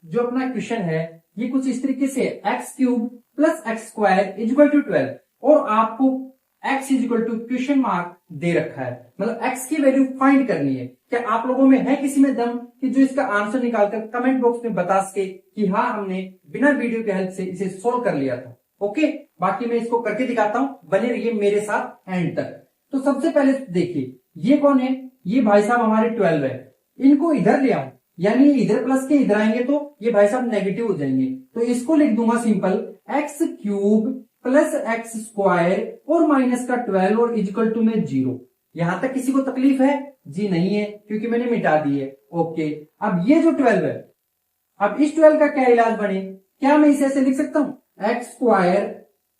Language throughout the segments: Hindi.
जो अपना क्वेश्चन है ये कुछ इस तरीके से X cube plus X square equal to 12 और आपको x equal to question mark दे रखा है, मतलब x की वैल्यू फाइंड करनी है। क्या आप लोगों में है किसी में दम कि जो इसका आंसर निकालकर कमेंट बॉक्स में बता सके कि हाँ हमने बिना वीडियो के हेल्प से इसे सोल्व कर लिया था। ओके, बाकी मैं इसको करके दिखाता हूं, बने रहिए मेरे साथ एंड तक। तो सबसे पहले देखिए ये कौन है, ये भाई साहब हमारे 12 है, इनको इधर ले आओ, यानी इधर प्लस के इधर आएंगे तो ये भाई साहब नेगेटिव हो जाएंगे, तो इसको लिख दूंगा simple x cube plus X square और माइनस का 12 और इक्वल टू में 0। यहां तक किसी को तकलीफ है? जी नहीं है, क्योंकि मैंने मिटा दी है। ओके, अब ये जो 12 है, अब इस 12 का क्या इलाज बने, क्या मैं इसे ऐसे लिख सकता हूं x square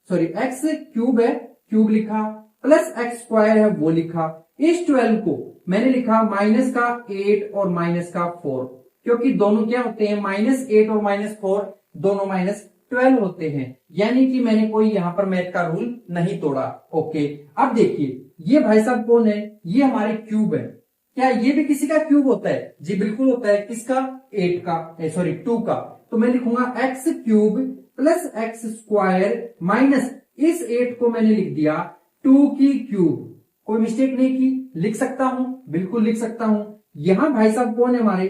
sorry x cube है, क्यूब लिखा, प्लस एक्स स्क्वायर है वो लिखा, इस 12 को मैंने लिखा माइनस का 8 और माइनस का 4, क्योंकि दोनों क्या होते हैं -8 और -4 दोनों -12 होते हैं, यानी कि मैंने कोई यहां पर मैथ का रूल नहीं तोड़ा। ओके, अब देखिए ये भाई साहब कौन है, ये हमारे क्यूब है, क्या ये भी किसी का क्यूब होता है? जी बिल्कुल होता है, किसका? 8 का सॉरी 2 का, तो मैं लिखूंगा x cube plus X square minus इस 8 को मैंने लिख दिया 2 की क्यूब, कोई मिस्टेक नहीं की, लिख सकता हूं, बिल्कुल लिख सकता हूं। यहां भाई साहब कौन है हमारे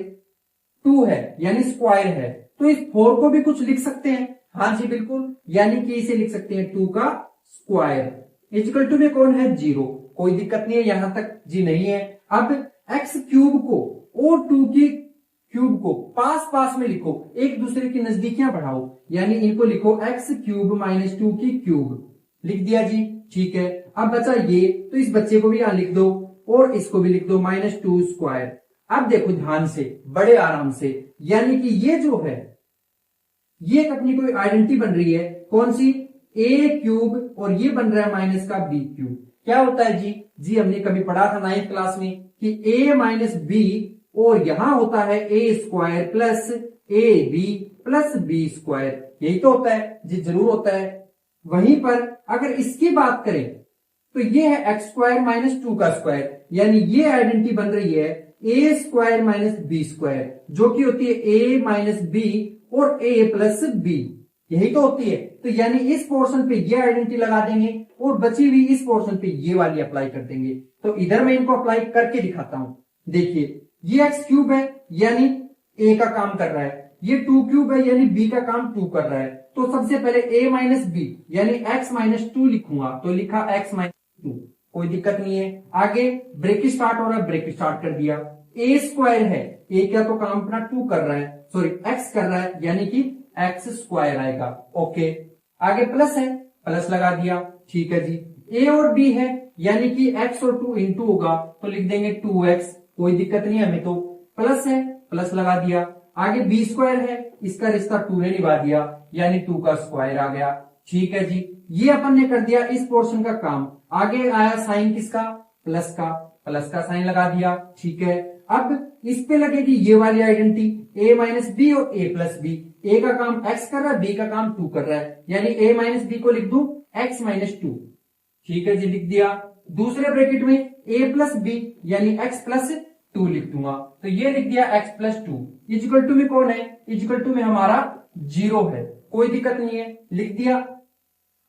2 है यानी स्क्वायर है, तो इस 4 को भी कुछ लिख सकते हैं, हाँ जी बिल्कुल, यानी कि इसे लिख सकते हैं 2 का स्क्वायर इक्वल टू में कौन है 0, कोई दिक्कत नहीं है यहां तक, जी नहीं है। अब एक्स क्यूब को और 2 की क्यूब को पास पास में लिखो, एक दूसरे की नजदीकियां बढ़ाओ, यानी इनको लिखो एक्स क्यूब माइनस 2 की क्यूब, लिख दिया जी, ठीक है। अब बचा ये, तो इस बच्चे को भी यहां लिख दो और इसको भी लिख दो -2 स्क्वायर। अब देखो ध्यान से, बड़े आराम से, यानी कि ये जो है ये अपनी कोई आइडेंटिटी बन रही है, कौन सी? ए क्यूब, और ये बन रहा है माइनस का बी क्यूब। क्या होता है जी? जी हमने कभी पढ़ा था 9th क्लास में कि ए माइनस बी, और यहां होता है A square plus A B plus B square, यही तो होता है जी, जरूर होता है। वहीं पर अगर इसकी बात करें तो ये है एक्स स्क्वायर माइनस 2 का स्क्वायर, यानी ये आइडेंटिटी बन रही है A square minus B square, जो कि होती है ए माइनस बी और ए प्लस बी, यही तो होती है। तो यानी इस पोर्शन पे ये आइडेंटिटी लगा देंगे और बची हुई इस पोर्शन पे ये वाली अप्लाई कर देंगे। तो इधर मैं इनको अप्लाई करके दिखाता हूं, देखिए ये एक्स क्यूब है यानी ए का काम कर रहा है, ये 2 क्यूब है यानी बी का काम 2 कर रहा है, तो सबसे पहले a माइनस बी यानी x माइनस 2 लिखूंगा, तो लिखा x माइनस 2, कोई दिक्कत नहीं है। आगे ब्रेक स्टार्ट हो रहा है, ब्रेक स्टार्ट कर दिया, a स्क्वायर है, a क्या तो काम अपना 2 कर रहा है, सॉरी x कर रहा है, यानी कि x स्क्वायर आएगा। ओके, आगे प्लस है, प्लस लगा दिया, ठीक है जी। a और b है यानी कि x और 2 इंटू होगा, तो लिख देंगे 2x, कोई दिक्कत नहीं है हमें, तो प्लस है, प्लस लगा दिया। आगे बी स्क्वायर है, इसका रिश्ता 2 ने निभा दिया, यानी 2 का स्क्वायर आ गया, ठीक है जी। ये अपन ने कर दिया इस पोर्शन का काम। आगे आया साइन किसका? प्लस का, प्लस का साइन लगा दिया, ठीक है। अब इस पे लगेगी ये वाली आइडेंटिटी a माइनस बी और a प्लस बी, a का काम x कर रहा है, b का काम 2 कर रहा है, यानी a माइनस बी को लिख दू x माइनस 2, ठीक है जी, लिख दिया। दूसरे ब्रैकेट में a प्लस बी यानी x प्लस 2 लिख दूंगा, तो ये लिख दिया x प्लस 2 इक्वल टू में कौन है? इक्वल टू में हमारा 0 है, कोई दिक्कत नहीं है, लिख दिया।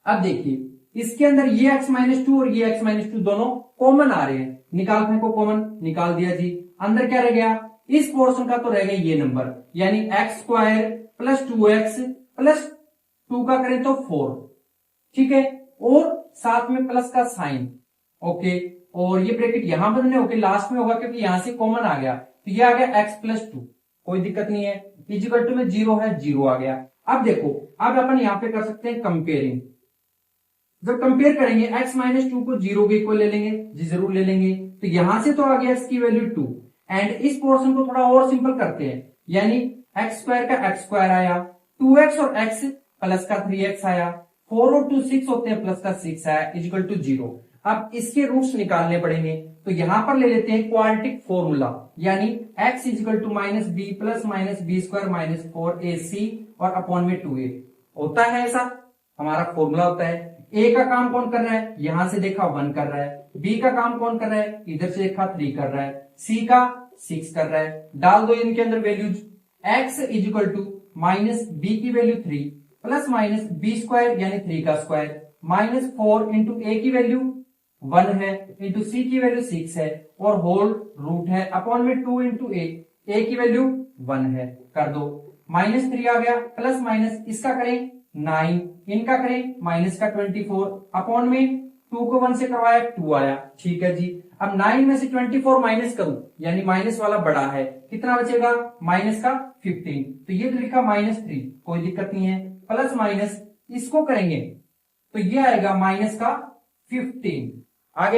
अब देखिए इसके अंदर ये x माइनस 2 और ये x माइनस 2 दोनों कॉमन आ रहे हैं, निकाल फेंको कॉमन, निकाल दिया जी। अंदर क्या रह गया? इस पोर्शन का तो रह गया ये नंबर, यानी x square plus 2x plus 2 का करें तो 4, ठीक है, और साथ में प्लस का साइन। ओके, और ये ब्रैकेट यहां पर नहीं होकर लास्ट में होगा क्योंकि यहां से कॉमन आ गया, तो ये आ गया x प्लस 2, कोई दिक्कत नहीं है, इक्वल टू में 0 है, 0 आ गया। अब देखो, अब अपन यहां पे कर सकते हैं कंपेयरिंग, जब कंपेयर करेंगे x माइनस 2 को 0 के इक्वल ले लेंगे, जी जरूर ले लेंगे, तो यहां से तो आ गया x की वैल्यू 2, एंड इस पोर्शन को थोड़ा और सिंपल करते हैं, यानी एक्स स्क्वायर का एक्स स्क्वायर आया, 2x और x प्लस का 3x आया, 4 और 2 6 होते हैं, प्लस का 6 आया, इक्वल टू 0। अब इसके रूट्स निकालने पड़ेंगे, तो यहां पर ले लेते हैं क्वाड्रेटिक फॉर्मूला, यानी x equal to minus B plus minus B square minus 4ac और अपॉन में 2a होता है, ऐसा हमारा फॉर्मूला होता है। a का काम कौन कर रहा है? यहां से देखा 1 कर रहा है, b का काम कौन कर रहा है? इधर से देखा 3 कर रहा है, c का 6 कर रहा है, डाल दो इनके अंदर values, x equal to minus B की value 3 plus minus B square यानी 3 का स्क्वायर माइनस 4 इंटू ए की वैल्यू 1 है इंटू सी की वैल्यू 6 है और होल रूट है अपॉन में 2 इंटू ए की वैल्यू 1 है। कर दो, माइनस 3 आ गया प्लस माइनस इसका करें 9 इनका करें माइनस का 24 अपॉन में 2 को 1 से करवाया 2 आया। ठीक है जी, अब 9 में से 24 माइनस करूं यानी माइनस वाला बड़ा है, कितना बचेगा माइनस का 15, तो ये तो लिखा -3, कोई दिक्कत नहीं है। प्लस माइनस इसको करेंगे तो ये आएगा माइनस का 15 आ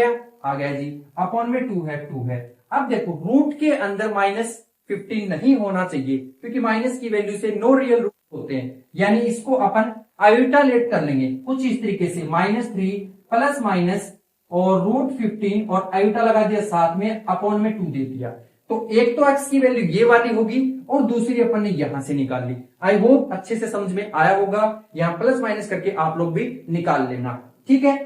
गया जी, अपॉन में 2 है। अब देखो रूट के अंदर -15 नहीं होना चाहिए क्योंकि माइनस की वैल्यू से नो रियल रूट होते हैं, यानी इसको अपन आयोटा लेट कर लेंगे कुछ इस तरीके से -3 प्लस माइनस और √15 और आयोटा लगा दिया साथ में अपॉन में 2 दे दिया। तो एक तो x की वैल्यू ये वाली होगी और दूसरी अपन ने यहां से निकाल ली। आई होप अच्छे से समझ में आया होगा, यहां प्लस माइनस करके आप लोग भी निकाल लेना। ठीक है।